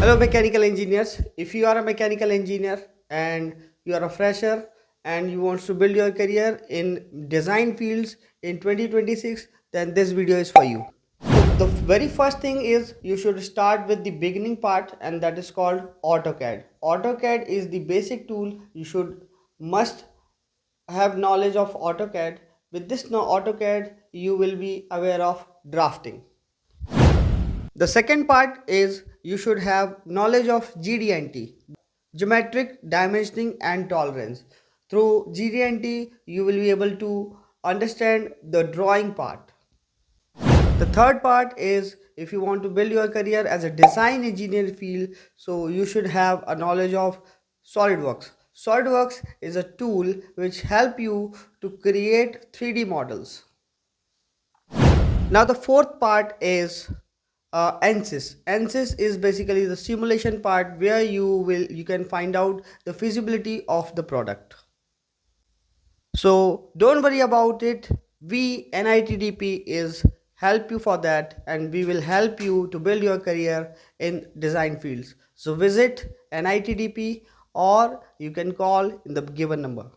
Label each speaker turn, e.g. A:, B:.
A: Hello mechanical engineers. If you are a mechanical engineer and you are a fresher and you want to build your career in design fields in 2026, then this video is for you. So the very first thing is you should start with the beginning part, and that is called AutoCAD. AutoCAD is the basic tool. You should must have knowledge of AutoCAD. With this AutoCAD, you will be aware of drafting. The second part is you should have knowledge of GD&T, geometric dimensioning and tolerance. Through GD&T, you will be able to understand the drawing part. The third part is if you want to build your career as a design engineer field, so you should have a knowledge of SolidWorks. SolidWorks is a tool which help you to create 3D models. Now the fourth part is ANSYS. ANSYS is basically the simulation part where you can find out the feasibility of the product. So don't worry about it. We NITDP is help you for that, and we will help you to build your career in design fields. So visit NITDP or you can call in the given number.